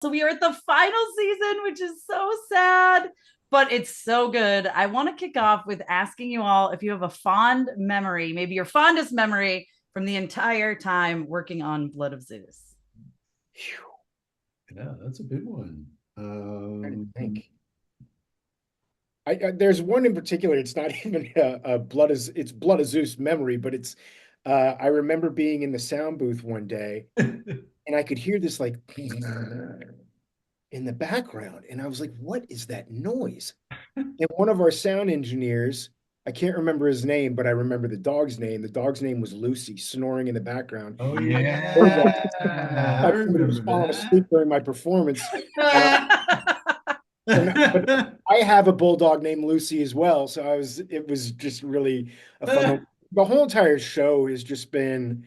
So we are at the final season, which is so sad, but it's so good. I want to kick off with asking you all if you have a fond memory, maybe your fondest memory from the entire time working on Blood of Zeus. Yeah, that's a big one. I think. There's one in particular. It's not even a it's Blood of Zeus memory, but it's I remember being in the sound booth one day and I could hear this like in the background, and I was like, "What is that noise?" And one of our sound engineers, I can't remember his name, but I remember the dog's name. The dog's name was Lucy, snoring in the background. Oh I yeah, I thought somebody was remember falling asleep during my performance. that. But I have a bulldog named Lucy as well, so it was just really a fun moment. The whole entire show has just been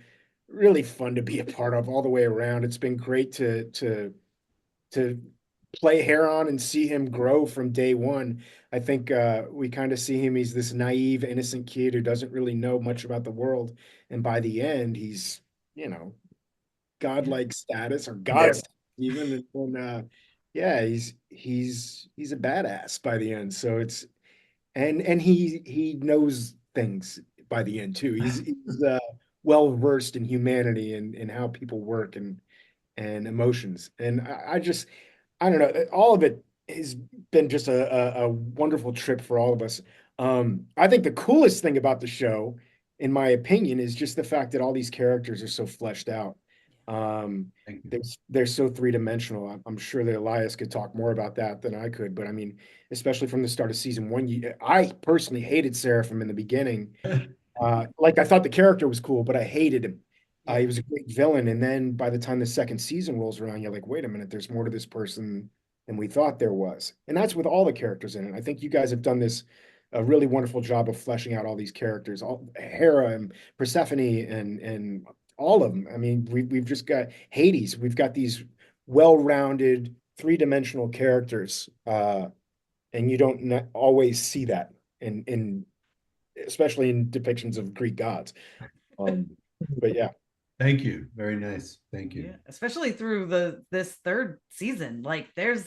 really fun to be a part of all the way around. It's been great to play Heron and see him grow from day one. I think we kind of see him, he's this naive, innocent kid who doesn't really know much about the world. And by the end, he's, you know, godlike status or Yeah. God even. And yeah, he's a badass by the end. So it's and he knows things by the end too. He's well versed in humanity and how people work and emotions. And I don't know, all of it has been just a wonderful trip for all of us. I think the coolest thing about the show, in my opinion, is just the fact that all these characters are so fleshed out. They're so three-dimensional. I'm sure that Elias could talk more about that than I could, but I mean, especially from the start of season one, I personally hated Seraphim in the beginning. Like I thought the character was cool, but I hated him. He was a great villain, and then by the time the second season rolls around, you're like, wait a minute, there's more to this person than we thought there was. And that's with all the characters in it. I think you guys have done this a really wonderful job of fleshing out all these characters, all Hera and Persephone and all of them. I mean, we've just got Hades. We've got these well-rounded, three-dimensional characters, and you don't always see that in especially in depictions of Greek gods. But yeah. Thank you. Very nice. Thank you. Yeah, especially through this third season. Like there's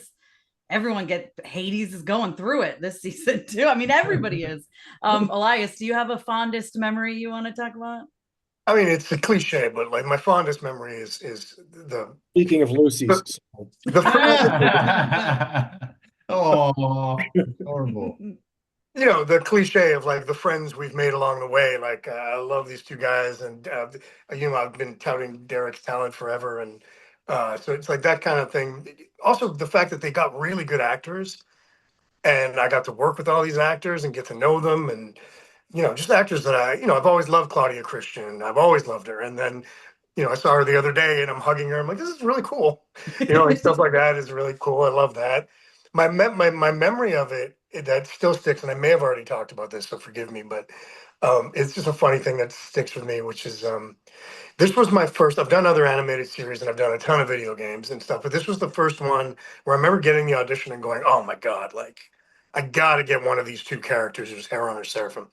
everyone get Hades is going through it this season too. I mean, everybody is. Elias, do you have a fondest memory you want to talk about? I mean, it's a cliche, but like my fondest memory is the Speaking of Lucy's, the Oh, horrible. you know, the cliche of like the friends we've made along the way. Like I love these two guys, and you know, I've been touting Derek's talent forever, and so it's like that kind of thing. Also, the fact that they got really good actors, and I got to work with all these actors and get to know them, and you know, just actors that you know, I've always loved Claudia Christian. I've always loved her, and then you know, I saw her the other day, and I'm hugging her. I'm like, this is really cool, you know, and stuff like that is really cool. I love that. My memory of it that still sticks, and I may have already talked about this, so forgive me, but it's just a funny thing that sticks with me, which is this was my first. I've done other animated series and I've done a ton of video games and stuff, but this was the first one where I remember getting the audition and going, "Oh my god, like I got to get one of these two characters, who's Heron or Seraphim."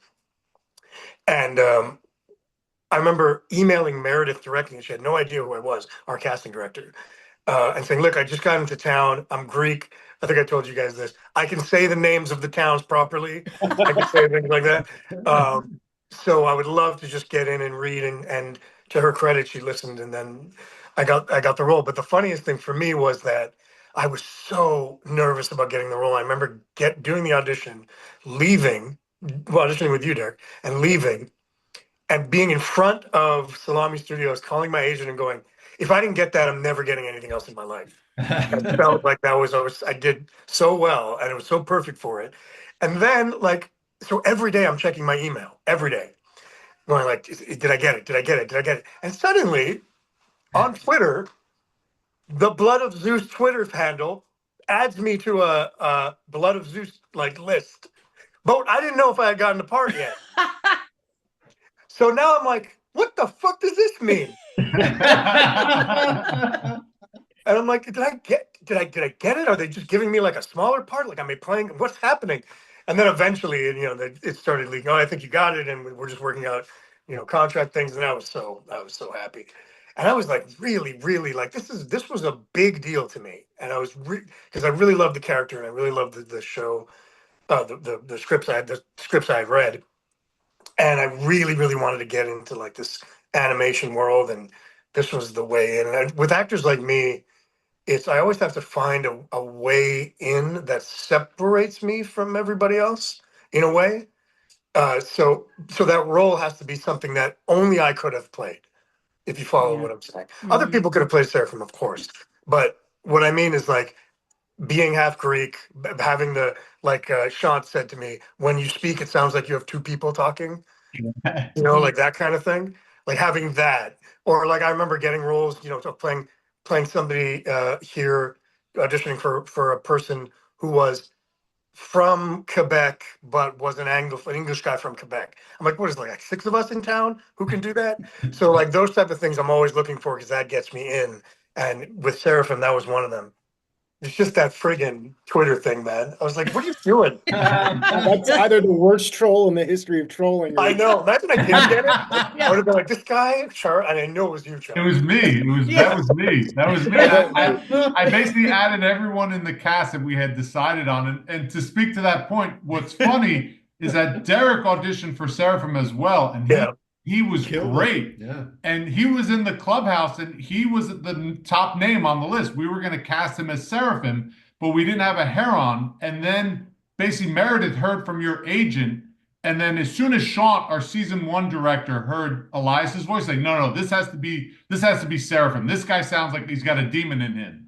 And I remember emailing Meredith directly, and she had no idea who I was, our casting director, and saying, "Look, I just got into town. I'm Greek. I think I told you guys this. I can say the names of the towns properly. I can say things like that. So I would love to just get in and read." And to her credit, she listened, and then I got the role. But the funniest thing for me was that I was so nervous about getting the role. I remember doing the audition, leaving, well, auditioning with you, Derek, and leaving and being in front of Salami Studios, calling my agent and going, if I didn't get that, I'm never getting anything else in my life. I felt like I did so well and it was so perfect for it. And then like, so every day I'm checking my email, every day, going like, did I get it? Did I get it? Did I get it? And suddenly on Twitter, the Blood of Zeus Twitter handle adds me to a Blood of Zeus like list. But I didn't know if I had gotten the part yet. So now I'm like, what the fuck does this mean? And I'm like, did I get it? Are they just giving me like a smaller part? Like, am I playing? What's happening? And then eventually, you know, it started leaking. Oh, I think you got it, and we're just working out, you know, contract things. And I was so happy. And I was like, really like, this was a big deal to me. And I was because I really loved the character and I really loved the show, the scripts I had read. And I really wanted to get into like this animation world. And this was the way in. And with actors like me, I always have to find a way in that separates me from everybody else in a way. So that role has to be something that only I could have played, if you follow Yeah. what I'm saying. Other people could have played Seraphim, of course, but what I mean is like being half Greek, having like Sean said to me, when you speak, it sounds like you have two people talking, like that kind of thing, like having that, or like I remember getting roles, so playing somebody here, auditioning for a person who was from Quebec, but was an English guy from Quebec. I'm like, what is it, like 6 of us in town who can do that? So like those type of things I'm always looking for because that gets me in. And with Seraphim, that was one of them. It's just that friggin' Twitter thing, man. I was like, what are you doing? That's either the worst troll in the history of trolling. I know. Imagine I didn't get it. I would have been like, this guy, Char, and I know it was you, Char. It was me. That was me. That was me. I basically added everyone in the cast that we had decided on. And to speak to that point, what's funny is that Derek auditioned for Seraphim as well, and he was great. Yeah. And he was in the clubhouse, and he was the top name on the list. We were going to cast him as Seraphim, but we didn't have a Heron. And then basically Meredith heard from your agent. And then as soon as Sean, our season 1 director, heard Elias's voice, like, no, this has to be Seraphim. This guy sounds like he's got a demon in him.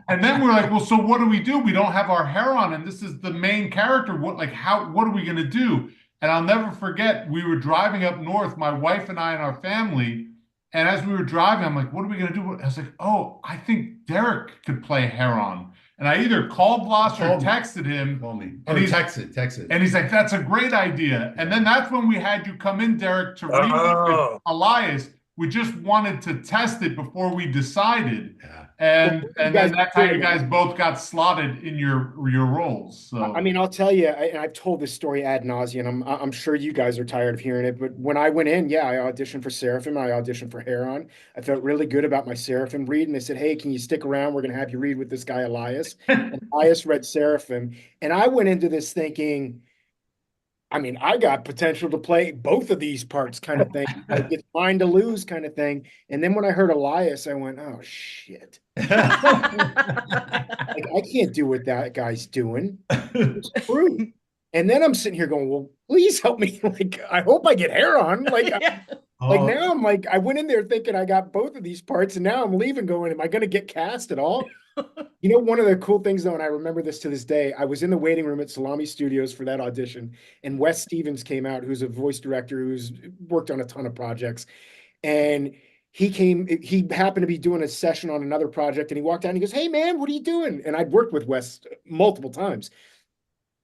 And then we're like, well, so what do? We don't have our Heron, and this is the main character. What are we gonna do? And I'll never forget, we were driving up north, my wife and I and our family, and as we were driving, I'm like, what are we gonna do? I was like, oh, I think Derek could play Heron. And I either called Vlas or texted him. Call me. And Text it. And he's like, that's a great idea. And then that's when we had you come in, Derek, to read with Elias. We just wanted to test it before we decided. Yeah. And then that's how you guys both got slotted in your roles. So I mean, I'll tell you, and I've told this story ad nauseum. I'm sure you guys are tired of hearing it, but when I went in, I auditioned for Seraphim. I auditioned for Heron. I felt really good about my Seraphim read, and they said, hey, can you stick around? We're going to have you read with this guy, Elias. And Elias read Seraphim. And I went into this thinking, I mean, I got potential to play both of these parts kind of thing. Like, it's mine to lose kind of thing. And then when I heard Elias, I went, oh, shit. Like, I can't do what that guy's doing. It's true. And then I'm sitting here going, well, please help me. Like, I hope I get Heron. Like, now I'm like, I went in there thinking I got both of these parts, and now I'm leaving going, am I going to get cast at all? You know, one of the cool things, though, and I remember this to this day, I was in the waiting room at Salami Studios for that audition, and Wes Stevens came out, who's a voice director who's worked on a ton of projects. And he happened to be doing a session on another project, and he walked out and he goes, hey, man, what are you doing? And I'd worked with Wes multiple times.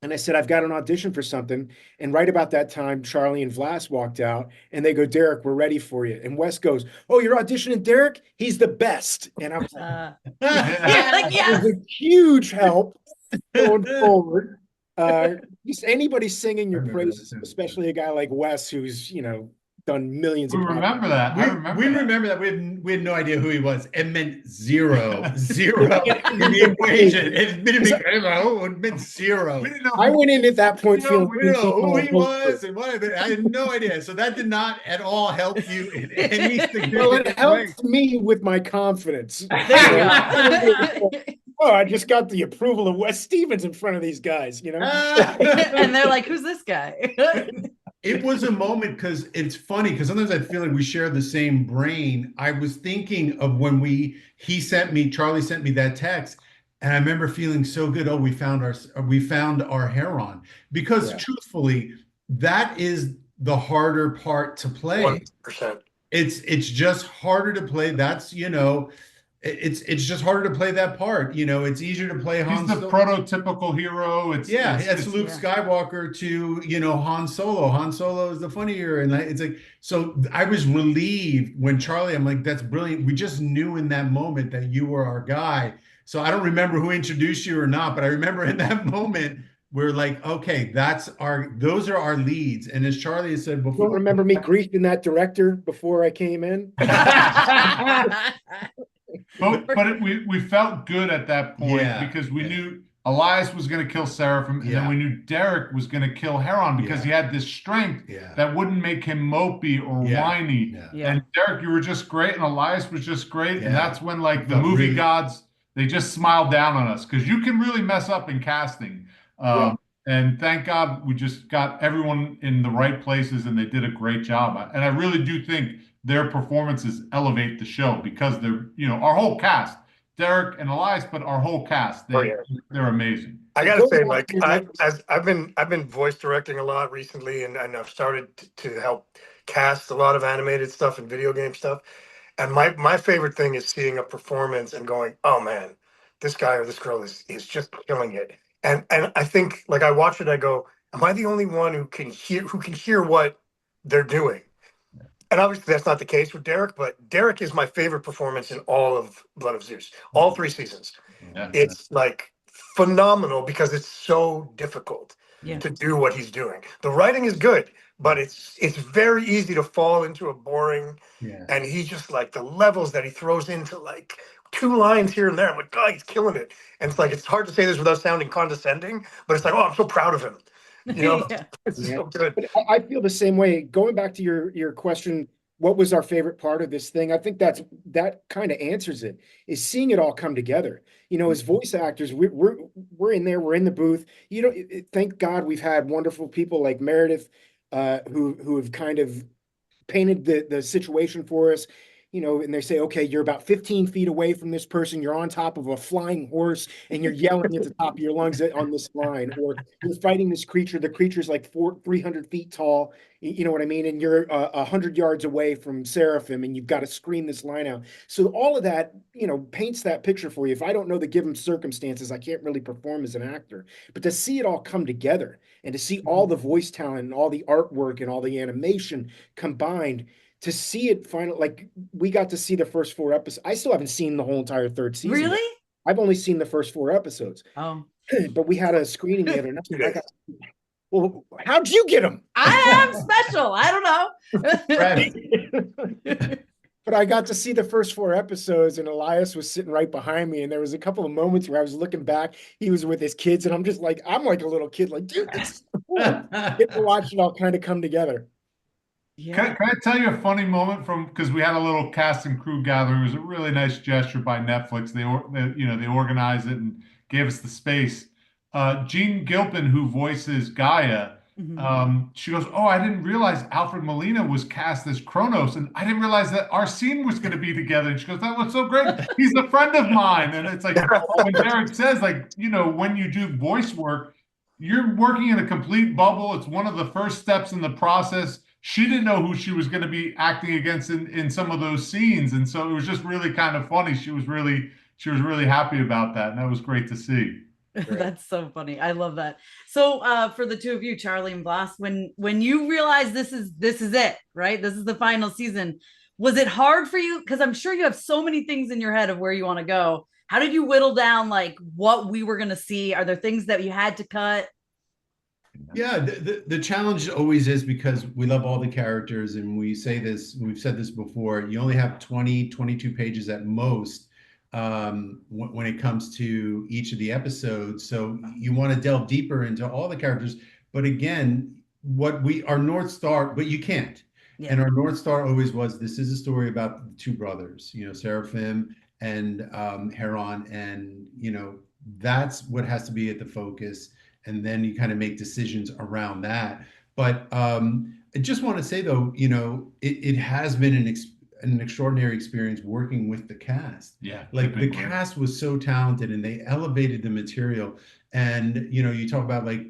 And I said, I've got an audition for something. And right about that time, Charley and Vlas walked out, and they go, Derek, we're ready for you. And Wes goes, oh, you're auditioning Derek? He's the best. And I was like, yes. It was a huge help going forward. Just anybody singing your praises, especially a guy like Wes, who's, done millions we of remember that. We remember that. We had no idea who he was. It meant zero in the equation. It meant zero. We didn't know I went in at that point feeling We didn't know who he was and what. I had no idea. So that did not at all help you in any significant Well, it way. helped me with my confidence. There you go. Oh, I just got the approval of Wes Stevens in front of these guys, And they're like, who's this guy? It was a moment because it's funny because sometimes I feel like we share the same brain. I was thinking of when Charlie sent me that text, and I remember feeling so good. Oh, we found our Heron, because truthfully, that is the harder part to play. 100%. It's just harder to play. That's it's just harder to play that part. It's easier to play Han He's the Solo. Prototypical hero. It's Luke Skywalker to Han Solo. Han Solo is the funnier, and it's like, so I was relieved when Charlie. I'm like, that's brilliant. We just knew in that moment that you were our guy. So I don't remember who introduced you or not, but I remember in that moment we're like, okay, those are our leads. And as Charlie has said You don't before, remember me griefing that director before I came in? We felt good at that point because we knew Elias was going to kill Seraphim, and then we knew Derek was going to kill Heron because he had this strength that wouldn't make him mopey or whiny. And Derek, you were just great, and Elias was just great, and that's when like the movie gods, they just smiled down on us because you can really mess up in casting. And thank God we just got everyone in the right places, and they did a great job. And I really do think their performances elevate the show because they're, our whole cast, Derek and Elias, but our whole cast, they're amazing. I gotta say, like, I've been voice directing a lot recently, and I've started to help cast a lot of animated stuff and video game stuff. And my favorite thing is seeing a performance and going, oh man, this guy or this girl is just killing it. And I think, like, I watch it, I go, am I the only one who can hear what they're doing? And obviously that's not the case with Derek, but Derek is my favorite performance in all of Blood of Zeus, all 3 seasons. It's like phenomenal because it's so difficult to do what he's doing. The writing is good, but it's very easy to fall into a boring, and he's just like the levels that he throws into like 2 lines here and there. I'm like, God, he's killing it. And it's like, it's hard to say this without sounding condescending, but it's like, oh, I'm so proud of him. It's so good. But I feel the same way. Going back to your question, what was our favorite part of this thing? I think that kind of answers it, is seeing it all come together. As voice actors, we're in there, we're in the booth. Thank God we've had wonderful people like Meredith, who have kind of painted the situation for us. And they say, okay, you're about 15 feet away from this person. You're on top of a flying horse and you're yelling at the top of your lungs on this line, or you're fighting this creature. The creature's like 300 feet tall. You know what I mean? And you're 100 yards away from Seraphim and you've got to scream this line out. So all of that, paints that picture for you. If I don't know the given circumstances, I can't really perform as an actor, but to see it all come together and to see all the voice talent and all the artwork and all the animation combined, to see it finally, like, we got to see the first 4 episodes. I still haven't seen the whole entire 3rd season. Really? I've only seen the first 4 episodes. Oh. But we had a screening the other night. Well, how'd you get them? I am special. I don't know. But I got to see the first 4 episodes, and Elias was sitting right behind me. And there was a couple of moments where I was looking back. He was with his kids, and I'm like a little kid, like, dude, this is cool. Get to watch it all kind of come together. Can I tell you a funny moment because we had a little cast and crew gathering. It was a really nice gesture by Netflix. They organized it and gave us the space. Jean Gilpin, who voices Gaia, she goes, "Oh, I didn't realize Alfred Molina was cast as Kronos, and I didn't realize that our scene was going to be together." And she goes, "That was so great. He's a friend of mine." And it's like when Derek says, like, when you do voice work, you're working in a complete bubble. It's one of the first steps in the process. She didn't know who she was going to be acting against in some of those scenes, and so it was just really kind of funny. She was really happy about that, and that was great to see. That's so funny. I love that. So for the 2 of you, Charley and Vlas, when you realize this is it, right? This is the final season. Was it hard for you? Because I'm sure you have so many things in your head of where you want to go. How did you whittle down like what we were going to see? Are there things that you had to cut? Yeah, the challenge always is, because we love all the characters, and we've said this before, you only have 22 pages at most when it comes to each of the episodes. So you want to delve deeper into all the characters. But again, our North Star, but you can't. Yeah. And our North Star always was, this is a story about the 2 brothers, Seraphim and Heron. And, that's what has to be at the focus. And then you kind of make decisions around that. But I just want to say, though, it has been an extraordinary experience working with the cast. Yeah. Like, the cast was so talented, and they elevated the material. And, you talk about like,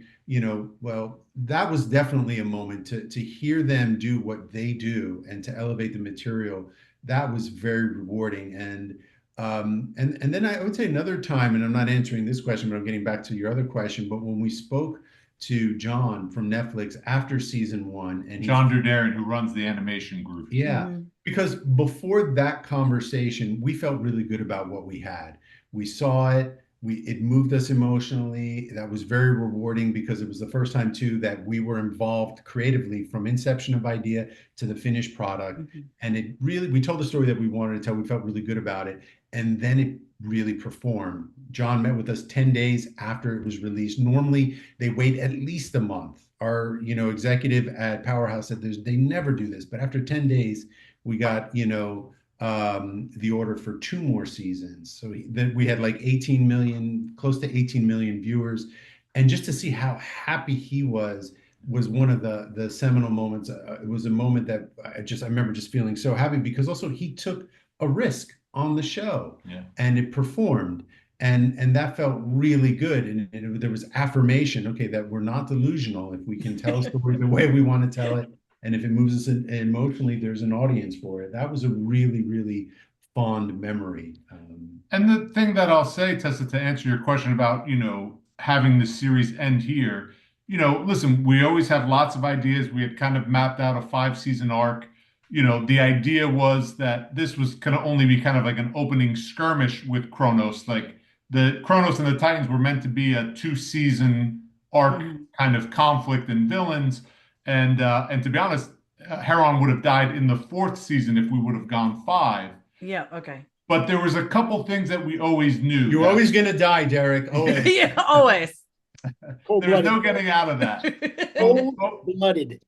well, that was definitely a moment to hear them do what they do and to elevate the material. That was very rewarding. And then I would say another time, and I'm not answering this question, but I'm getting back to your other question. But when we spoke to John from Netflix after season 1, and John Dudarian, who runs the animation group. Yeah, because before that conversation, we felt really good about what we had. We saw it. it moved us emotionally. That was very rewarding because it was the first time too that we were involved creatively from inception of idea to the finished product. And it really, we told the story that we wanted to tell. We felt really good about it. And then it really performed. John met with us 10 days after it was released. Normally they wait at least a month. Our, executive at Powerhouse said they never do this, but after 10 days, we got, the order for 2 more seasons. So then we had like 18 million, close to 18 million viewers. And just to see how happy he was one of the seminal moments. It was a moment that I remember just feeling so happy because also he took a risk on the show and it performed. And that felt really good. And there was affirmation, okay, that we're not delusional. If we can tell a story the way we want to tell it, and if it moves us emotionally, there's an audience for it. That was a really, really fond memory. And the thing that I'll say, Tessa, to answer your question about, having the series end here, listen, we always have lots of ideas. We had kind of mapped out a 5-season arc. The idea was that this was going to only be kind of like an opening skirmish with Kronos. Like the Kronos and the Titans were meant to be a 2-season arc kind of conflict and villains. And to be honest, Heron would have died in the 4th season if we would have gone 5. Yeah, okay. But there was a couple things that we always knew. You're always going to die, Derek. Always. Yeah, always. There's no getting out of that. Cold-blooded.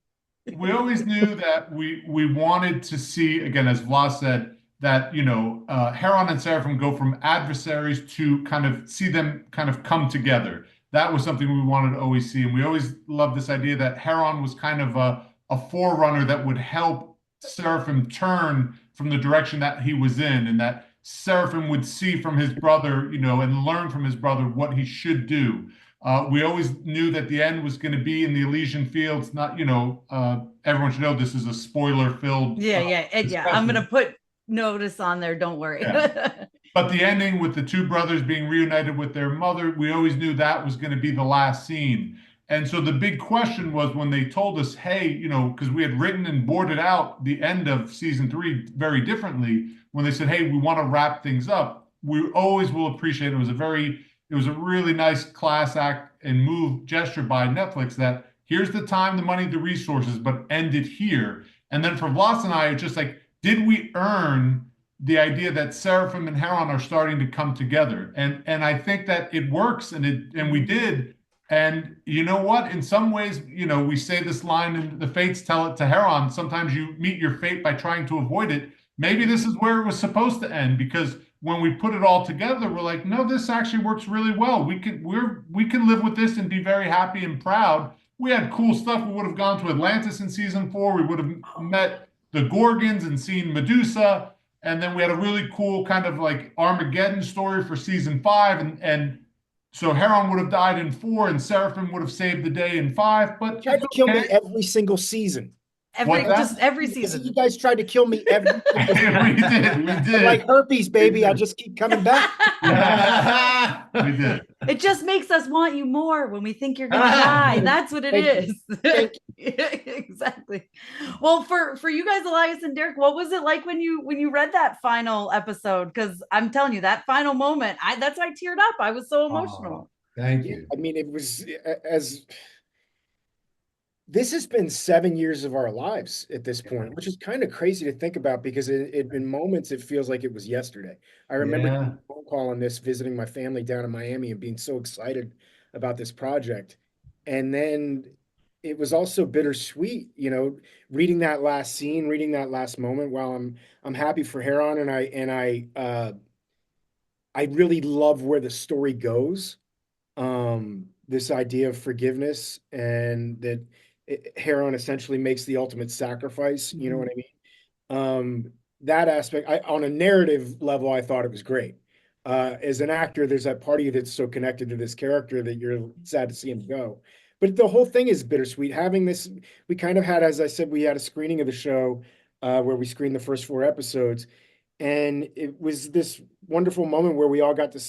We always knew that we wanted to see, again, as Vlas said, that, Heron and Seraphim go from adversaries to kind of see them kind of come together. That was something we wanted to always see. And we always loved this idea that Heron was kind of a forerunner that would help Seraphim turn from the direction that he was in, and that Seraphim would see from his brother, and learn from his brother what he should do. We always knew that the end was going to be in the Elysian Fields. Not, everyone should know this is a spoiler-filled. Yeah. I'm going to put notice on there. Don't worry. Yeah. But the ending with the 2 brothers being reunited with their mother, we always knew that was going to be the last scene. And so the big question was when they told us, hey, because we had written and boarded out the end of season 3 very differently, when they said, hey, we want to wrap things up, we always will appreciate it. It was a really nice class act and move gesture by Netflix that here's the time, the money, the resources, but end it here. And then for Vlas and I, it's just like, did we earn the idea that Seraphim and Heron are starting to come together? And I think that it works, and we did. And you know what? In some ways, we say this line and the fates tell it to Heron. Sometimes you meet your fate by trying to avoid it. Maybe this is where it was supposed to end, because when we put it all together, we're like, no, this actually works really well. We can live with this and be very happy and proud. We had cool stuff. We would have gone to Atlantis in season 4. We would have met the Gorgons and seen Medusa. And then we had a really cool kind of like Armageddon story for season 5. And so Heron would have died in 4 and Seraphim would have saved the day in 5. But Tried to kill me every single season. Every season. You guys tried to kill me every we did. Like herpes, baby. I'll just keep coming back. We did. It just makes us want you more when we think you're gonna die. That's what it is. Exactly. Well, for you guys, Elias and Derek, what was it like when you read that final episode? Because I'm telling you, that final moment, that's why I teared up. I was so emotional. Thank you. I mean, it was this has been 7 years of our lives at this point, which is kind of crazy to think about, because in moments it feels like it was yesterday. I remember a phone call on this, visiting my family down in Miami and being so excited about this project. And then it was also bittersweet, reading that last scene, reading that last moment. While I'm happy for Heron, and I really love where the story goes. This idea of forgiveness, and that Heron essentially makes the ultimate sacrifice. You know what I mean? That aspect, on a narrative level, I thought it was great. As an actor, there's that part of you that's so connected to this character that you're sad to see him go. But the whole thing is bittersweet. Having this, we kind of had, as I said, we had a screening of the show where we screened the first 4 episodes. And it was this wonderful moment where we all got to,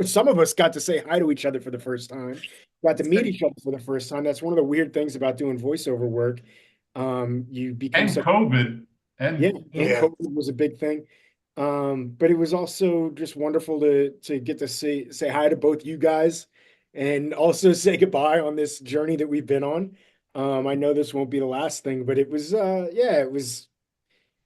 some of us got to say hi to each other for the first time, got to meet each other for the first time. That's one of the weird things about doing voiceover work. You become COVID. COVID was a big thing. But it was also just wonderful to get to say hi to both you guys and also say goodbye on this journey that we've been on. I know this won't be the last thing, but it was it's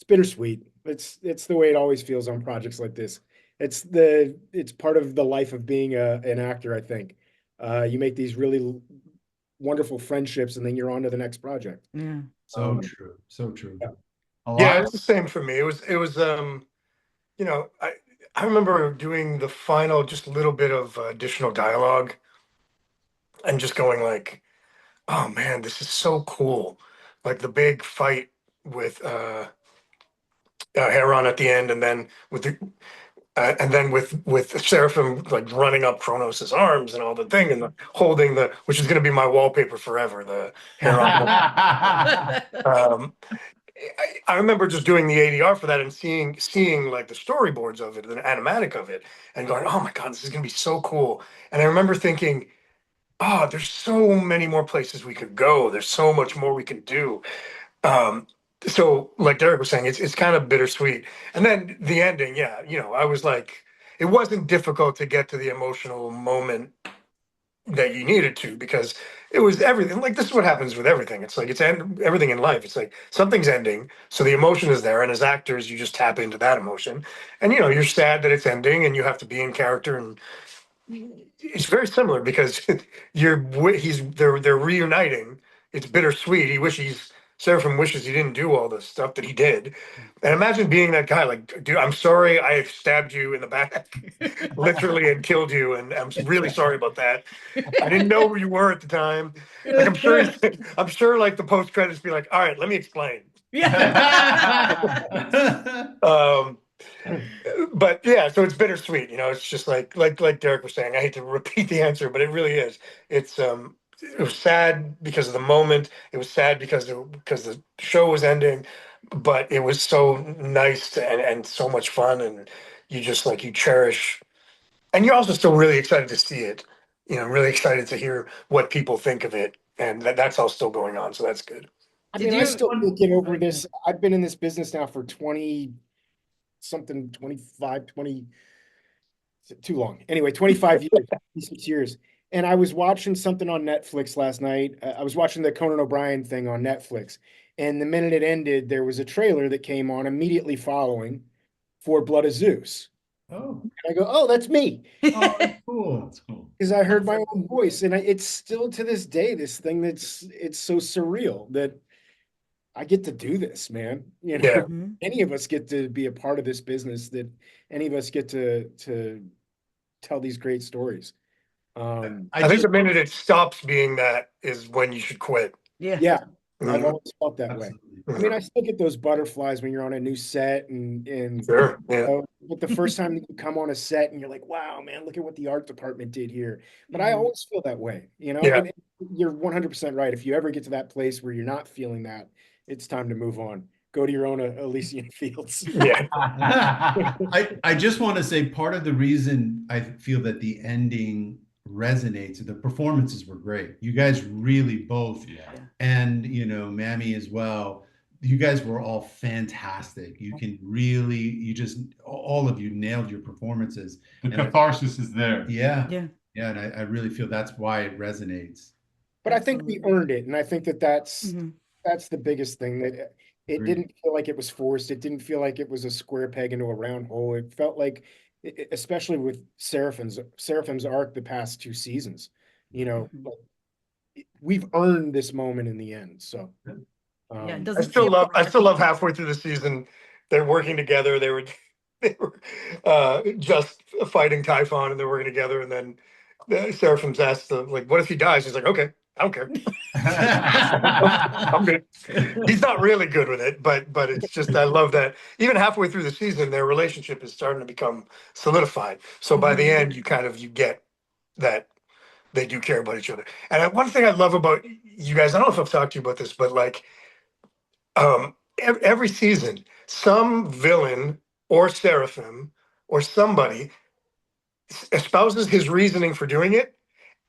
bittersweet. It's the way it always feels on projects like this. It's part of the life of being an actor, I think. You make these really wonderful friendships and then you're on to the next project. Yeah. So true. So true. Yeah. Yeah, it was the same for me. It was you know, I remember doing the final just a little bit of additional dialogue and just going like, oh man, this is so cool. Like the big fight with Heron at the end, and then with the with Seraphim like running up Kronos' arms and all the thing, and holding the, which is going to be my wallpaper forever, the Heron. um, I remember just doing the ADR for that and seeing like the storyboards of it, the animatic of it, and going, oh my god, this is going to be so cool. And I remember thinking, oh, there's so many more places we could go. There's so much more we can do. So like Derek was saying, it's kind of bittersweet. And then the ending, yeah, I was like, it wasn't difficult to get to the emotional moment that you needed to, because it was everything. Like, this is what happens with everything. It's like everything in life. It's like something's ending, so the emotion is there, and as actors, you just tap into that emotion. And you're sad that it's ending, and you have to be in character. And it's very similar because they're reuniting. It's bittersweet. Seraphim wishes he didn't do all the stuff that he did. And imagine being that guy, like, dude, I'm sorry I stabbed you in the back, literally, and killed you, and I'm really sorry about that. I didn't know who you were at the time. Like, I'm sure like the post credits be like, all right, let me explain. But yeah, so it's bittersweet. It's just like Derek was saying. I hate to repeat the answer, but it really is. It was sad because of the moment. It was sad because the show was ending, but it was so nice and so much fun, and you just like you cherish, and you're also still really excited to see it. Really excited to hear what people think of it, and that's all still going on. So that's good. I mean, I still can't get over this. I've been in this business now for 20 something, 25, 20, too long. Anyway, 25 years, 26 years. And I was watching something on Netflix last night. I was watching the Conan O'Brien thing on Netflix. And the minute it ended, there was a trailer that came on immediately following for Blood of Zeus. Oh, And I go, oh, that's me. that's cool. That's cool. Because I heard my own voice. And it's still to this day, this thing it's so surreal that I get to do this, man. Yeah. Any of us get to be a part of this business, that any of us get to tell these great stories. I think the minute it stops being that is when you should quit. Yeah, I've Mhm. always felt that way. I mean, I still get those butterflies when you're on a new set and Sure. Yeah. but the first time that you come on a set and you're like, wow, man, look at what the art department did here. But I always feel that way, Yeah. And you're 100% right. If you ever get to that place where you're not feeling that, it's time to move on. Go to your own Elysian fields. Yeah. I just want to say part of the reason I feel that the ending resonates, the performances were great. You guys really both, Yeah. and Mammy as well. You guys were all fantastic. You just all of you nailed your performances. The catharsis is there. Yeah. Yeah. Yeah, and I really feel that's why it resonates. But I think we earned it, and I think that's Mhm. that's the biggest thing, that it Agreed. didn't feel like it was forced. It didn't feel like it was a square peg into a round hole. It felt like, especially with Seraphim's arc the past 2 seasons, we've earned this moment in the end. So, Yeah, it um, doesn't I still feel love halfway through the season, they're working together. They were just fighting Typhon, and they're working together, and then Seraphim's asked like, what if he dies? He's like, okay, I don't care. I'm good. He's not really good with it, but it's just, I love that even halfway through the season, their relationship is starting to become solidified. So by the end, you get that they do care about each other. And one thing I love about you guys, I don't know if I've talked to you about this, but like, every season, some villain or Seraphim or somebody espouses his reasoning for doing it.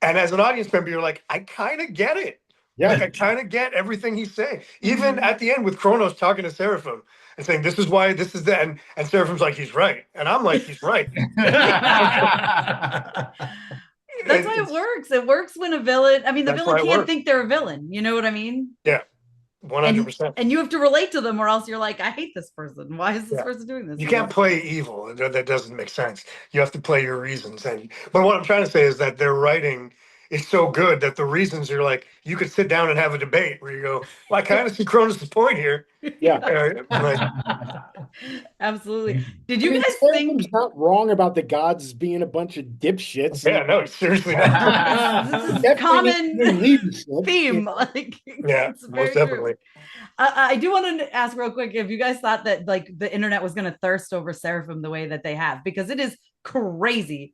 And as an audience member, you're like, I kind of get it. Yeah. Like I kind of get everything he's saying. Even at the end with Kronos talking to Seraphim and saying, this is why, this is that. And Seraphim's like, he's right. And I'm like, he's right. That's why it works. It works when a villain, I mean, the That's villain why it can't works. think they're a villain. You know what I mean? Yeah, 100%. And you have to relate to them or else you're like, I hate this person. Why is this Yeah. person doing this? You can't play evil. That doesn't make sense. You have to play your reasons. But what I'm trying to say is that their writing is so good that the reasons are like, you could sit down and have a debate where you go, well, I kind of see Cronus' point here. Yeah. Like, Absolutely. Did you I mean, guys Seraphim's think not wrong about the gods being a bunch of dipshits? yeah, no, seriously not. this is Definitely common leadership. theme? Like, Yeah, it's very most true. definitely. I do want to ask real quick if you guys thought that like the internet was going to thirst over Seraphim the way that they have, because it is crazy.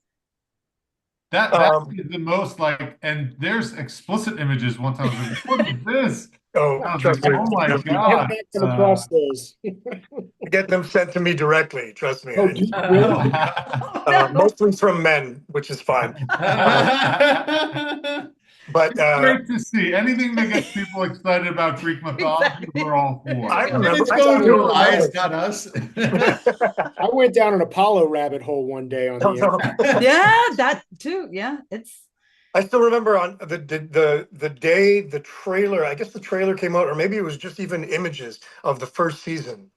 That is the most like, and there's explicit images. One time I was like, what is this? Oh, I was trust like, me. oh my Can't god! come across those. Get them sent to me directly. Trust me. Oh, do you really? No. Mostly from men, which is fine. But Great to see. Anything that gets people excited about Greek mythology, Exactly. we're all for. I remember. It's I going thought to it was Elias, nice. not us. I went down an Apollo rabbit hole one day on the internet. Yeah, that too. Yeah, it's I still remember on the day the trailer, I guess the trailer came out, or maybe it was just even images of the first season.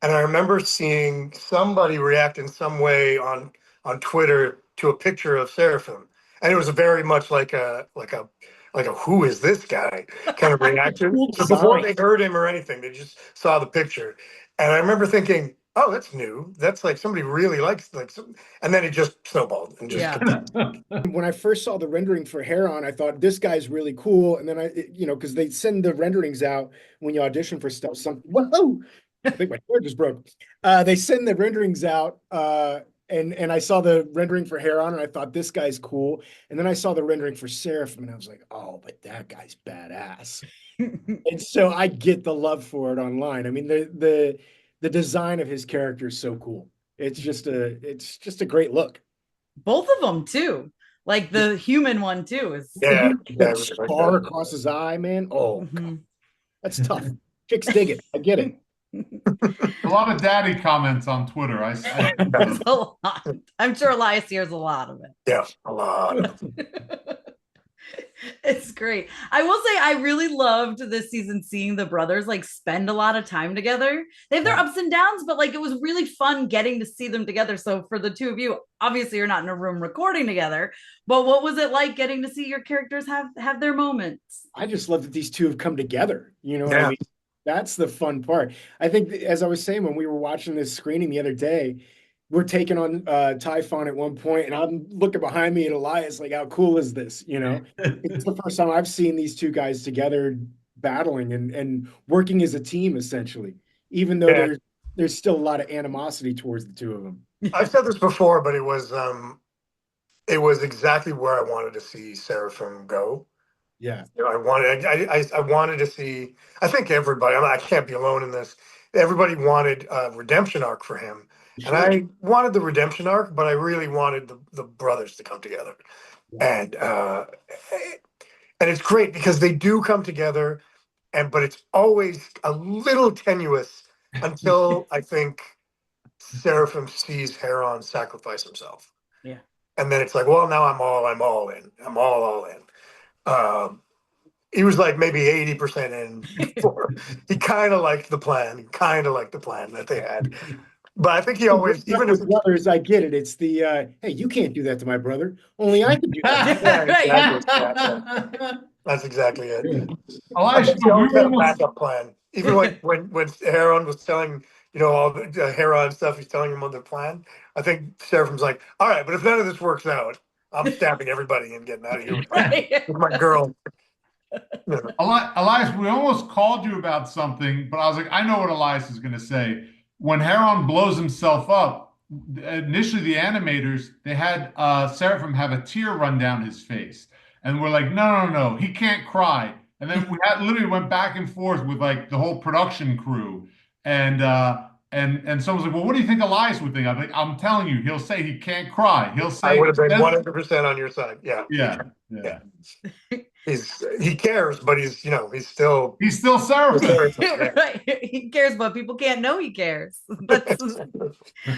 And I remember seeing somebody react in some way on Twitter to a picture of Seraphim. And it was very much like a who is this guy kind of reaction. Cool So before design. they heard him or anything, they just saw the picture. And I remember thinking, oh, that's new. That's like somebody really likes and then it just snowballed and just yeah. When I first saw the rendering for Heron, I thought this guy's really cool. And then because they send the renderings out when you audition for stuff. Whoa! I think my chair just broke. They send the renderings out, and I saw the rendering for Heron, and I thought this guy's cool. And then I saw the rendering for Seraphim, and I was like, oh, but that guy's badass. And so I get the love for it online. I mean, the design of his character is so cool. It's just a great look. Both of them too. Like the human one too is Yeah. That scar across his eye, man. Oh, God. That's tough. Chicks dig it. I get it. A lot of daddy comments on Twitter. There's a lot. I'm sure Elias hears a lot of it. Yeah, a lot. It's great. I will say I really loved this season seeing the brothers like spend a lot of time together. They have their ups and downs, but like it was really fun getting to see them together. So for the two of you, obviously you're not in a room recording together, but what was it like getting to see your characters have their moments? I just love that these two have come together. You know what Yeah. I mean? That's the fun part. I think, as I was saying, when we were watching this screening the other day, we're taking on Typhon at one point, and I'm looking behind me at Elias, like, how cool is this? You know, it's the first time I've seen these two guys together battling and working as a team, essentially, even though there's still a lot of animosity towards the two of them. I've said this before, but it was exactly where I wanted to see Seraphim go. Yeah. You know, I wanted to see, I think everybody, I can't be alone in this. Everybody wanted a redemption arc for him. Sure. And I wanted the redemption arc, but I really wanted the brothers to come together. Yeah. And it's great because they do come together, but it's always a little tenuous until I think Seraphim sees Heron sacrifice himself. Yeah. And then it's like, well, now I'm all in. I'm all in. He was like maybe 80% in before. He kind of liked the plan. That they had. But I think he always, even if brothers, I get it. It's the hey, you can't do that to my brother. Only I can do that. Yeah, exactly. That's exactly it. Elijah, He always had a backup plan. Even when Heron was telling, all the Heron stuff, he's telling him on their plan. I think Seraphim's like, all right, but if none of this works out, I'm stabbing everybody and getting out of here with my girl. Elias, we almost called you about something, but I was like, I know what Elias is going to say. When Heron blows himself up, initially the animators, they had Seraphim have a tear run down his face. And we're like, no, he can't cry. And then we literally went back and forth with like the whole production crew. And someone's like, well, what do you think Elias would think? I'm like, I'm telling you, he'll say he can't cry. He'll say I would have been 100% on your side. Yeah. Yeah. he cares, but he's still Seraphim. Right. He cares, but people can't know he cares. That's,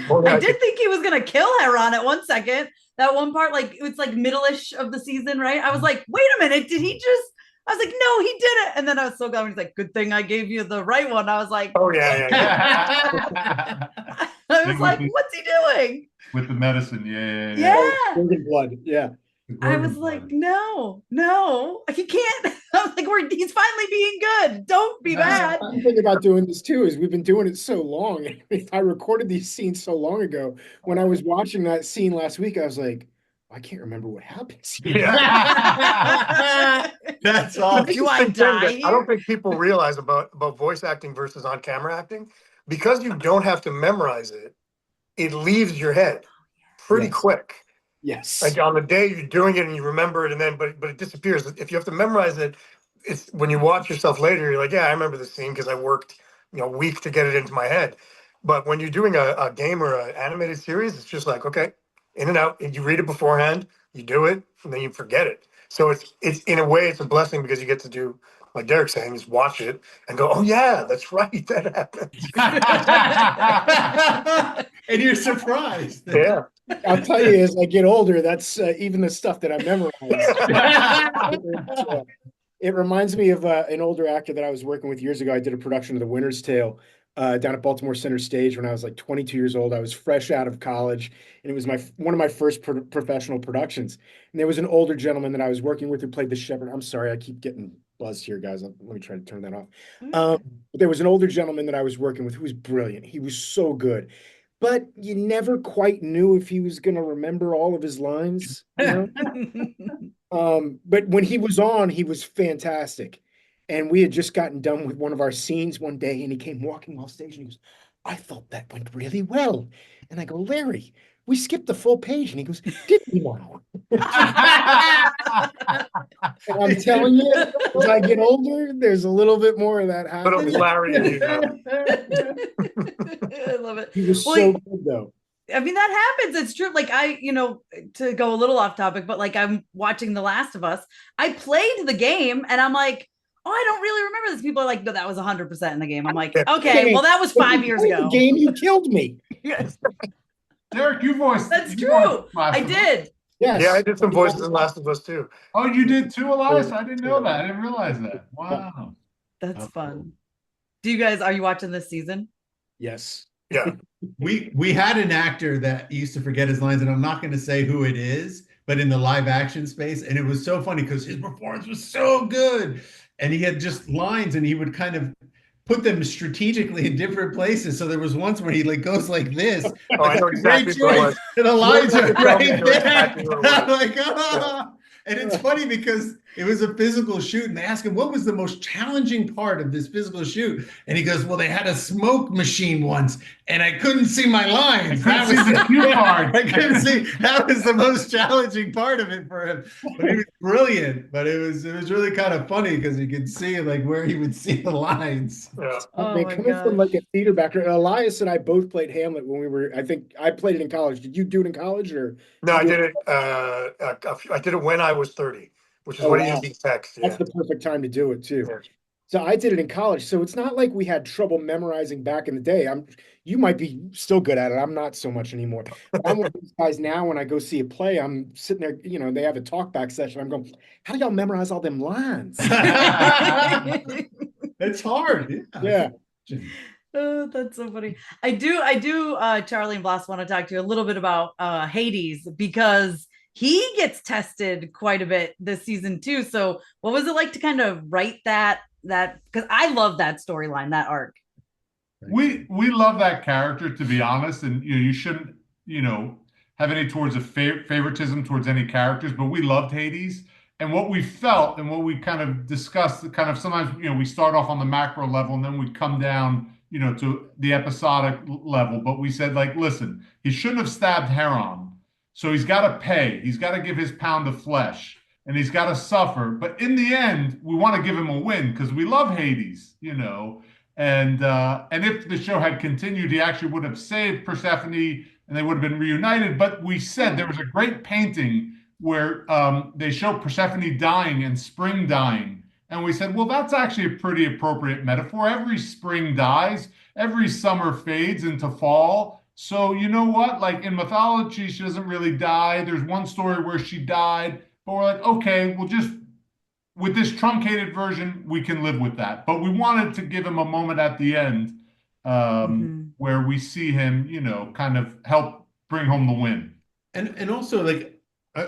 Well, I did think he was gonna kill Heron at one second. That one part, like it's like middle-ish of the season, right? I was like, wait a minute, did he just? I was like, no, he didn't. And then I was so glad when he's like, good thing I gave you the right one. I was like, Oh yeah. I was like, what's he doing? With the medicine, Yeah. Drinking blood. Yeah. I was like, no, he can't. I'm like, he's finally being good. Don't be bad. The thing about doing this too is we've been doing it so long. I recorded these scenes so long ago. When I was watching that scene last week, I was like, I can't remember what happens here. Yeah. That's awesome. Do I die? I don't think people realize about voice acting versus on camera acting, because you don't have to memorize it. It leaves your head pretty quick. Yes. Like on the day you're doing it and you remember it, and then but it disappears. If you have to memorize it, it's when you watch yourself later, you're like, yeah, I remember the scene because I worked a week to get it into my head. But when you're doing a game or an animated series, it's just like, okay, in and out. And you read it beforehand, you do it, and then you forget it. So it's in a way it's a blessing because you get to do, like Derek's saying, is watch it and go, oh yeah, that's right, that happened. And you're surprised. Yeah. I'll tell you, as I get older, that's even the stuff that I memorized. It reminds me of an older actor that I was working with years ago. I did a production of The Winter's Tale down at Baltimore Center Stage when I was like 22 years old. I was fresh out of college, and it was one of my first professional productions. And there was an older gentleman that I was working with who played the shepherd. I'm sorry, I keep getting buzzed here, guys. Let me try to turn that off. But there was an older gentleman that I was working with who was brilliant. He was so good. But you never quite knew if he was going to remember all of his lines. You know? But when he was on, he was fantastic. And we had just gotten done with one of our scenes one day, and he came walking off stage, and he goes, I thought that went really well. And I go, Larry, we skipped the full page. And he goes, did we now? And I'm telling you, as I get older, there's a little bit more of that But happening. Larry, I love it. He was so good, though. I mean, that happens. It's true. Like to go a little off topic, but like I'm watching The Last of Us. I played the game and I'm like, oh, I don't really remember this. People are like, no, that was 100% in the game. I'm like, okay, well, that was 5 years ago. The game, you killed me. Yes. Derek, you voiced. That's you true. voiced Last I of Us. did. Yes. Yeah, I did some voices in Last of Us too. Oh, you did too, Elias? I didn't know that. I didn't realize that. Wow. That's fun. Are you watching this season? Yes. Yeah. We had an actor that used to forget his lines, and I'm not going to say who it is, but in the live action space, and it was so funny because his performance was so good, and he had just lines, and he would kind of put them strategically in different places. So there was once where he like goes like this. Oh, I know exactly what it was. And the lines are right I know there. exactly what it was. I'm like, ah. And it's funny because it was a physical shoot, and they asked him, what was the most challenging part of this physical shoot? And he goes, well, they had a smoke machine once, and I couldn't see my lines. That was the cue card. I couldn't see. That was the most challenging part of it for him. But he was brilliant. But it was really kind of funny because you could see like where he would see the lines. Yeah. Oh They my coming from gosh. like a theater background. Elias and I both played Hamlet when we were, I think I played it in college. Did you do it in college or? No, I did it. I did it when I was 30, which is Oh, what wow. it is. Text. That's Yeah. the perfect time to do it too. Yeah. So I did it in college. So it's not like we had trouble memorizing back in the day. You might be still good at it. I'm not so much anymore. But I'm one of these guys now when I go see a play, I'm sitting there, they have a talk back session. I'm going, how do y'all memorize all them lines? It's hard. Yeah. Oh, that's so funny. I do, Charley and Vlas want to talk to you a little bit about Hades because he gets tested quite a bit this season too. So what was it like to kind of write that because I love that storyline, that arc. We love that character, to be honest, and you shouldn't have any towards a favoritism towards any characters, but we loved Hades. And what we felt and what we kind of discussed, kind of sometimes we start off on the macro level and then we come down to the episodic level. But we said, like, listen, he shouldn't have stabbed Heron, so he's got to pay. He's got to give his pound of flesh, and he's got to suffer. But in the end, we want to give him a win because we love Hades, And if the show had continued, he actually would have saved Persephone and they would have been reunited. But we said there was a great painting where they show Persephone dying and spring dying. And we said, well, that's actually a pretty appropriate metaphor. Every spring dies, every summer fades into fall. So you know what? Like in mythology, she doesn't really die. There's one story where she died, but we're like, okay, we'll just with this truncated version, we can live with that. But we wanted to give him a moment at the end where we see him, you know, kind of help bring home the win. And also, like,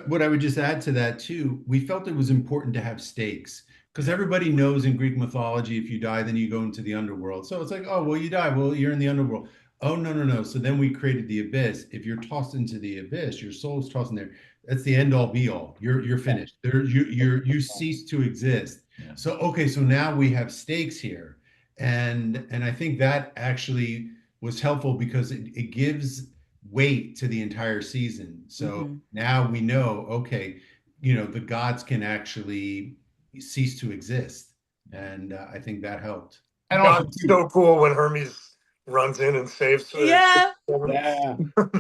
what I would just add to that too, we felt it was important to have stakes, because everybody knows in Greek mythology, if you die, then you go into the underworld. So it's like, oh, well, you die, well, you're in the underworld. Oh, no, no, no. So then we created the abyss. If you're tossed into the abyss, your soul's tossed in there. That's the end all be all. You're finished. You cease to exist. Yeah. So okay, so now we have stakes here, and I think that actually was helpful because it gives weight to the entire season. So now we know, okay, you know, the gods can actually cease to exist, and I think that helped. And God, also, it's so cool when Hermes runs in and saves. Yeah. Yeah.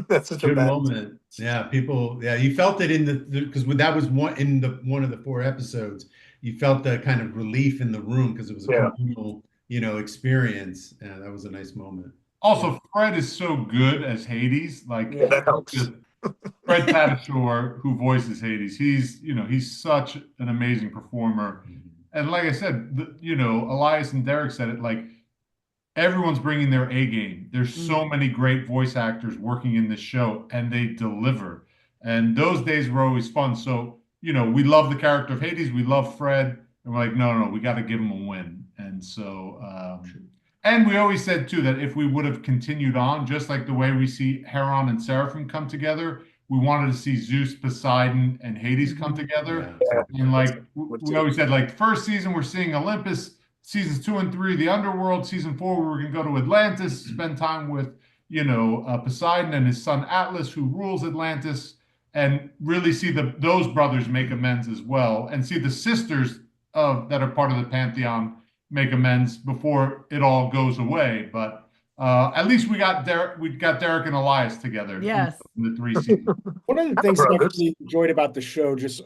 That's such a Good bad moment. Yeah, people. Yeah, you felt it in the because that was one of the 4 episodes. You felt the kind of relief in the room because it was a communal, you know, experience. Yeah, that was a nice moment. also Fred is so good as Hades. Like that helps. just Fred Tatasciore, who voices Hades, he's such an amazing performer. And like I said, you know, Elias and Derek said it, like everyone's bringing their A game. There's so many great voice actors working in this show, and they deliver. And those days were always fun. So, you know, we love the character of Hades. We love Fred. And we're like, no, we got to give him a win. And so, and we always said, too, that if we would have continued on, just like the way we see Heron and Seraphim come together, we wanted to see Zeus, Poseidon, and Hades come together. Yeah. And like we always said, like first season, we're seeing Olympus. Seasons 2 and 3, the underworld. Season 4, we were going to go to Atlantis, spend time with, you know, Poseidon and his son Atlas, who rules Atlantis, and really see those brothers make amends as well, and see the sisters that are part of the pantheon make amends before it all goes away. But at least we got Derek and Elias together. Yes. In the 3 seasons. One of the things that I really enjoyed about the show, just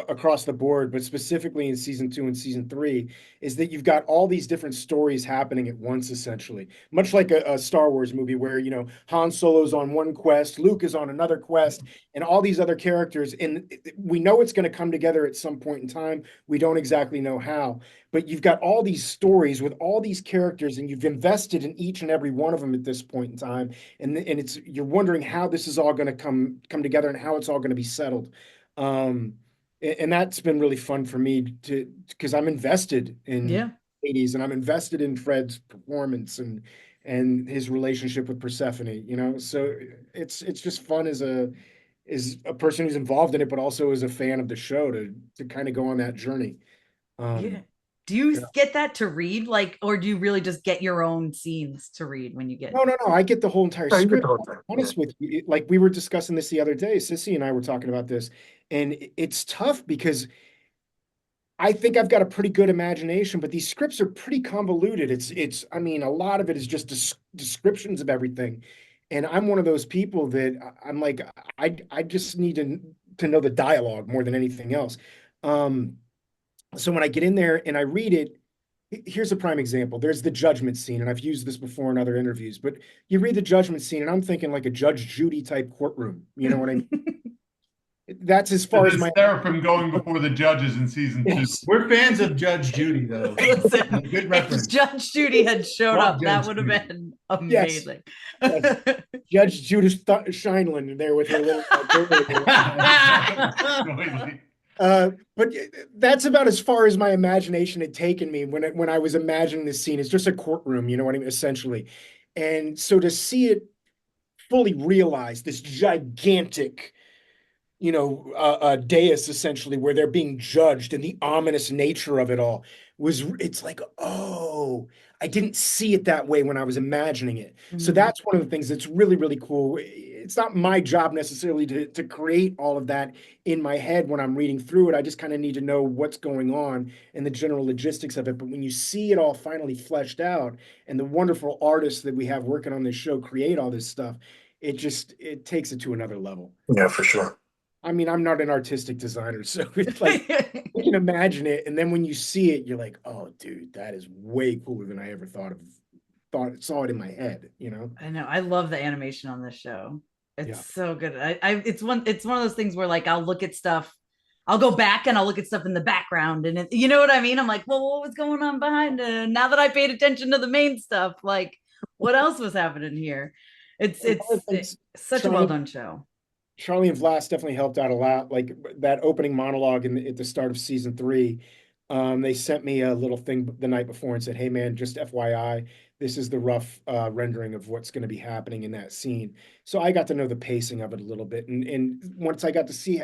across the board, but specifically in season 2 and season 3, is that you've got all these different stories happening at once, essentially. Much like a Star Wars movie where, you know, Han Solo's on one quest, Luke is on another quest, and all these other characters. And we know it's going to come together at some point in time. We don't exactly know how. But you've got all these stories with all these characters, and you've invested in each and every one of them at this point in time. And you're wondering how this is all going to come together and how it's all going to be settled. And that's been really fun for me because I'm invested in Hades, and I'm invested in Fred's performance and his relationship with Persephone, you know. So it's just fun as a person who's involved in it, but also as a fan of the show to kind of go on that journey. Do you get that to read, like, or do you really just get your own scenes to read when you get? No. I get the whole entire script. Honest with you, like we were discussing this the other day. Sissy and I were talking about this, and it's tough because I think I've got a pretty good imagination, but these scripts are pretty convoluted. It's. I mean, a lot of it is just descriptions of everything, and I'm one of those people that I'm like, I just need to know the dialogue more than anything else. So when I get in there and I read it, here's a prime example. There's the judgment scene, and I've used this before in other interviews, but you read the judgment scene and I'm thinking like a Judge Judy type courtroom. You know what I mean? That's as far as my Seraphim going before the judges in season 2. We're fans of Judge Judy, though. Listen, good reference. if Judge Judy had showed Love up, Judge that would have Judy. been amazing. Yes. Judge Judith Scheinland there with her little but that's about as far as my imagination had taken me when I was imagining this scene. It's just a courtroom, you know what I mean, essentially. And so to see it fully realized, this gigantic, you know, dais essentially where they're being judged, and the ominous nature of it all it's like, oh, I didn't see it that way when I was imagining it. So that's one of the things that's really, really cool. It's not my job necessarily to create all of that in my head when I'm reading through it. I just kind of need to know what's going on and the general logistics of it. But when you see it all finally fleshed out, and the wonderful artists that we have working on this show create all this stuff, it takes it to another level. Yeah, for sure. I mean, I'm not an artistic designer, so it's like you can imagine it, and then when you see it, you're like, oh, dude, that is way cooler than I ever saw it in my head, you know? I know. I love the animation on this show. It's Yeah. so good. It's one of those things where like I'll look at stuff, I'll go back and I'll look at stuff in the background, and you know what I mean? I'm like, well, what was going on behind it? Now that I paid attention to the main stuff, like what else was happening here? It's such a well done show. Charley and Vlas definitely helped out a lot. Like that opening monologue at the start of season 3, they sent me a little thing the night before and said, "Hey man, just FYI, this is the rough rendering of what's going to be happening in that scene." So I got to know the pacing of it a little bit, and once I got to see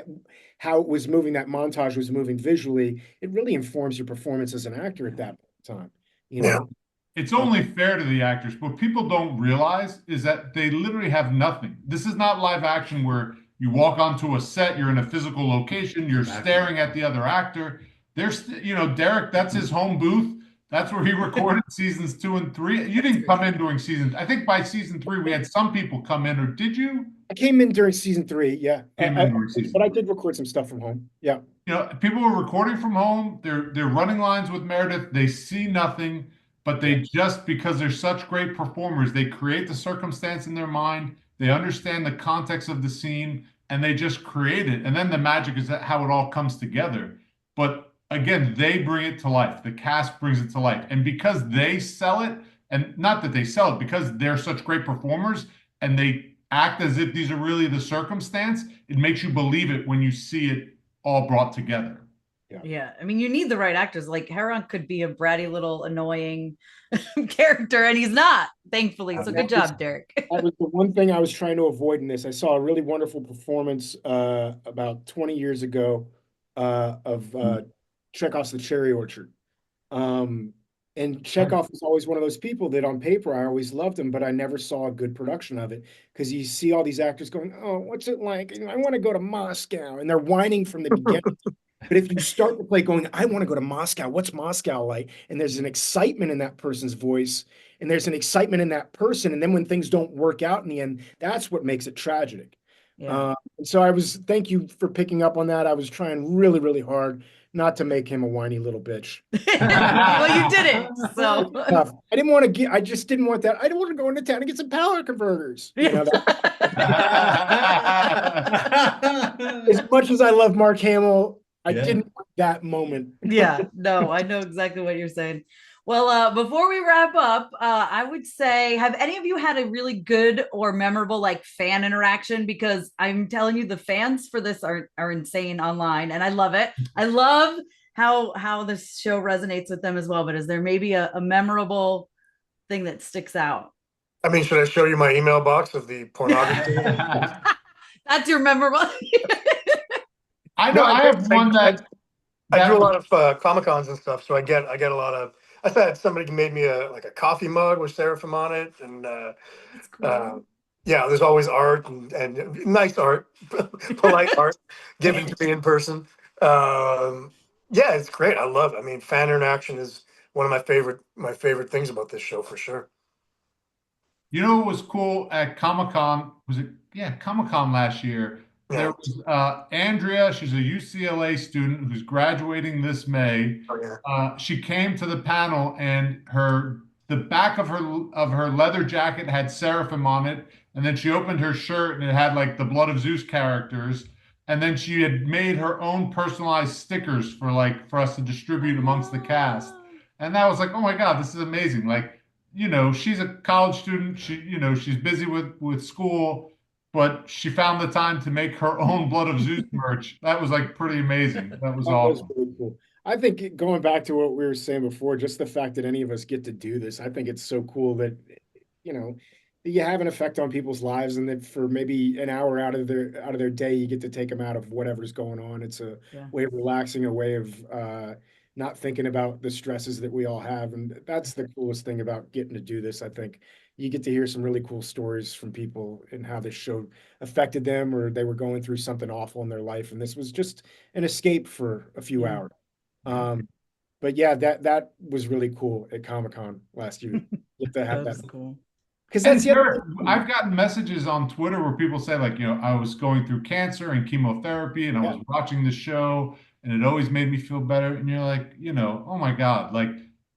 how it was moving, that montage was moving visually, it really informs your performance as an actor at that time. You know, It's only fair to the actors. What people don't realize is that they literally have nothing. This is not live action where you walk onto a set, you're in a physical location, you're staring at the other actor. There's, Derek, that's his home booth. That's where he recorded seasons 2 and 3. You didn't come in during I think by season 3, we had some people come in, or did you? I came in during season 3, yeah. Came in during season But I 3. did record some stuff from home. Yeah. People were recording from home. They're running lines with Meredith. They see nothing, but they just, because they're such great performers, they create the circumstance in their mind. They understand the context of the scene, and they just create it. And then the magic is how it all comes together. But again, they bring it to life. The cast brings it to life. And because they sell it, and not that they sell it, because they're such great performers and they act as if these are really the circumstance, it makes you believe it when you see it all brought together. Yeah. I mean, you need the right actors. Like Heron could be a bratty little annoying character, and he's not, thankfully. So good job, Derek. That was the one thing I was trying to avoid in this. I saw a really wonderful performance about 20 years ago of Chekhov's The Cherry Orchard. And Chekhov was always one of those people that on paper I always loved him, but I never saw a good production of it, because you see all these actors going, "Oh, what's it like? I want to go to Moscow," and they're whining from the beginning. But if you start to play going, "I want to go to Moscow. What's Moscow like?" And there's an excitement in that person's voice, and there's an excitement in that person. And then when things don't work out in the end, that's what makes it tragic. Yeah. And so thank you for picking up on that. I was trying really, really hard not to make him a whiny little bitch. Well, you did it. So I didn't want to I just didn't want that. I didn't want to go into town and get some power converters. As much as I love Mark Hamill, I didn't want that moment. Yeah, no, I know exactly what you're saying. Well, before we wrap up, I would say, have any of you had a really good or memorable like fan interaction? Because I'm telling you, the fans for this are insane online, and I love it. I love how this show resonates with them as well. But is there maybe a memorable thing that sticks out? I mean, should I show you my email box of the pornography? That's your memorable. I know. I have one that I do a lot of Comic Cons and stuff, so I get a lot of. I thought somebody made me a coffee mug with Seraphim on it, and That's cool. yeah, there's always art and nice art, polite art given to me in person. Yeah, it's great. I love it. I mean, fan interaction is one of my favorite things about this show for sure. You know what was cool at Comic-Con? Was it? Yeah, Comic-Con last year. There was Andrea. She's a UCLA student who's graduating this May. Oh, yeah. She came to the panel, and the back of her leather jacket had Seraphim on it, and then she opened her shirt and it had like the Blood of Zeus characters, and then she had made her own personalized stickers for us to distribute amongst the cast, and that was like, oh my God, this is amazing. Like, she's a college student. She's busy with school, but she found the time to make her own Blood of Zeus merch. That was like pretty amazing. That was awesome. That was really cool. I think going back to what we were saying before, just the fact that any of us get to do this, I think it's so cool that, that you have an effect on people's lives, and that for maybe an hour out of their day, you get to take them out of whatever's going on. It's a way of relaxing, a way of not thinking about the stresses that we all have. And that's the coolest thing about getting to do this. I think you get to hear some really cool stories from people and how this show affected them, or they were going through something awful in their life, and this was just an escape for a few hours. But yeah, that was really cool at Comic-Con last year. You get to have That's that. cool. Because And that's the other Derek, thing. I've gotten messages on Twitter where people say, like, I was going through cancer and chemotherapy and I Yeah. was watching the show and it always made me feel better. And you're like, oh my God, like,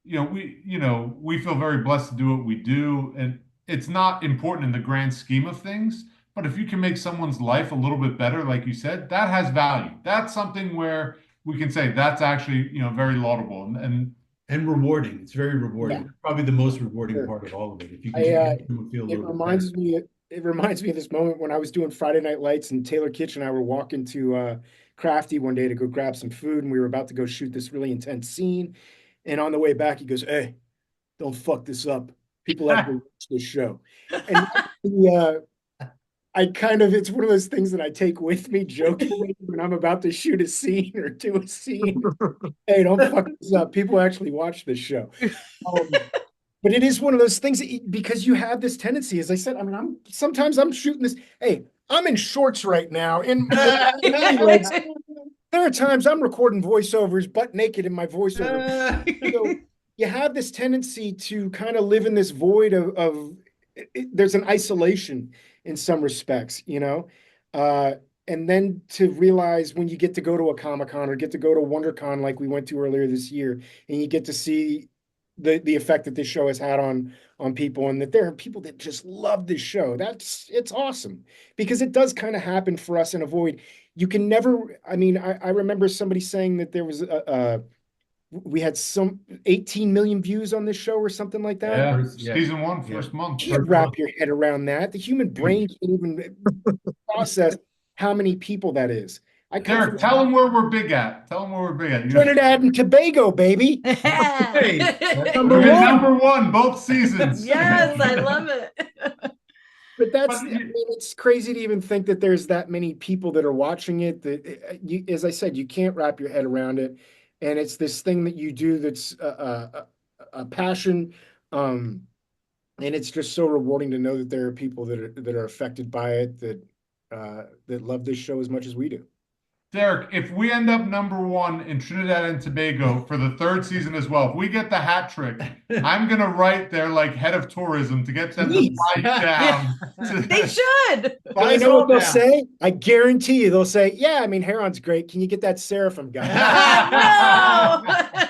we feel very blessed to do what we do. And it's not important in the grand scheme of things, but if you can make someone's life a little bit better, like you said, that has value. That's something where we can say that's actually, very laudable. And rewarding. It's very rewarding. Yeah. That's probably the most rewarding Sure. part of all of it. If you can I, just make them feel a It little bit better. reminds me of this moment when I was doing Friday Night Lights and Taylor Kitsch and I were walking to Crafty one day to go grab some food, and we were about to go shoot this really intense scene. And on the way back, he goes, "Hey, don't fuck this up. People have to watch this show." And it's one of those things that I take with me jokingly when I'm about to shoot a scene or do a scene. Hey, don't fuck this up. People actually watch this show. But it is one of those things because you have this tendency, as I said, I mean, sometimes I'm shooting this. Hey, I'm in shorts right now. And there are times I'm recording voiceovers, butt naked in my voiceover. So you have this tendency to kind of live in this void of there's an isolation in some respects, and then to realize when you get to go to a Comic-Con or get to go to WonderCon like we went to earlier this year, and you get to see the effect that this show has had on people, and that there are people that just love this show. It's awesome because it does kind of happen for us in a void. You can never, I mean, I remember somebody saying that there was we had some 18 million views on this show or something like that. Yeah. Season one, first month. You can't wrap your head around that. The human brain can't even process how many people that is. Derek, tell them where we're big at. Tell them where we're big at. Trinidad and Tobago, baby. Hey, Number We've been one. number one both seasons. Yes, I love it. But I mean, it's crazy to even think that there's that many people that are watching it. That as I said, you can't wrap your head around it, and it's this thing that you do that's a passion, and it's just so rewarding to know that there are people that are affected by it that love this show as much as we do. Derek, if we end up number one in Trinidad and Tobago for the third season as well, if we get the hat trick, I'm going to write their head of tourism to get them to bite down. They should. I know what they'll say. I guarantee you they'll say, "Yeah, I mean, Heron's great. Can you get that Seraphim guy?"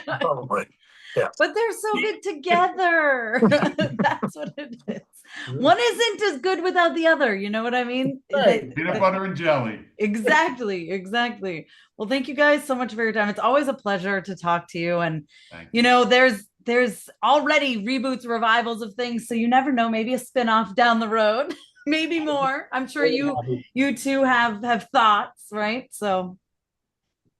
No. Probably. Yeah. But they're so good together. That's what it is. One isn't as good without the other. You know what I mean? Right. Peanut butter and jelly. Exactly. Well, thank you guys so much for your time. It's always a pleasure to talk to you. And there's already reboots, revivals of things, so you never know. Maybe a spinoff down the road, maybe more. I'm sure you two have thoughts, right? So.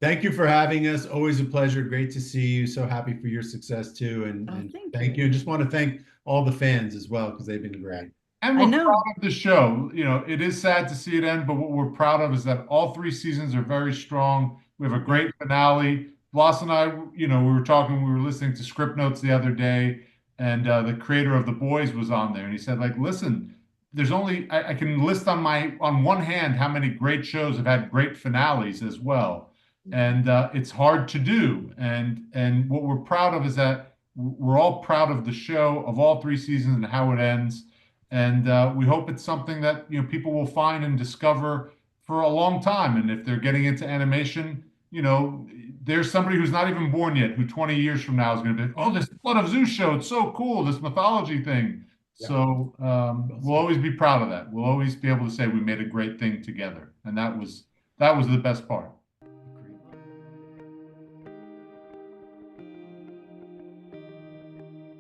Thank you for having us. Always a pleasure. Great to see you. So happy for your success too. And thank you. And just want to thank all the fans as well, because they've been great. And we're proud of the show. It is sad to see it end, but what we're proud of is that all three seasons are very strong. We have a great finale. Vlas and I, we were listening to script notes the other day, and the creator of The Boys was on there, and he said, listen, there's only, I can list on one hand how many great shows have had great finales as well. And it's hard to do. And what we're proud of is that we're all proud of the show, of all three seasons and how it ends. And we hope it's something that people will find and discover for a long time. And if they're getting into animation, there's somebody who's not even born yet who 20 years from now is going to be, oh, this Blood of Zeus show, it's so cool, this mythology thing. Yeah. So we'll always be proud of that. We'll always be able to say we made a great thing together. And that was the best part.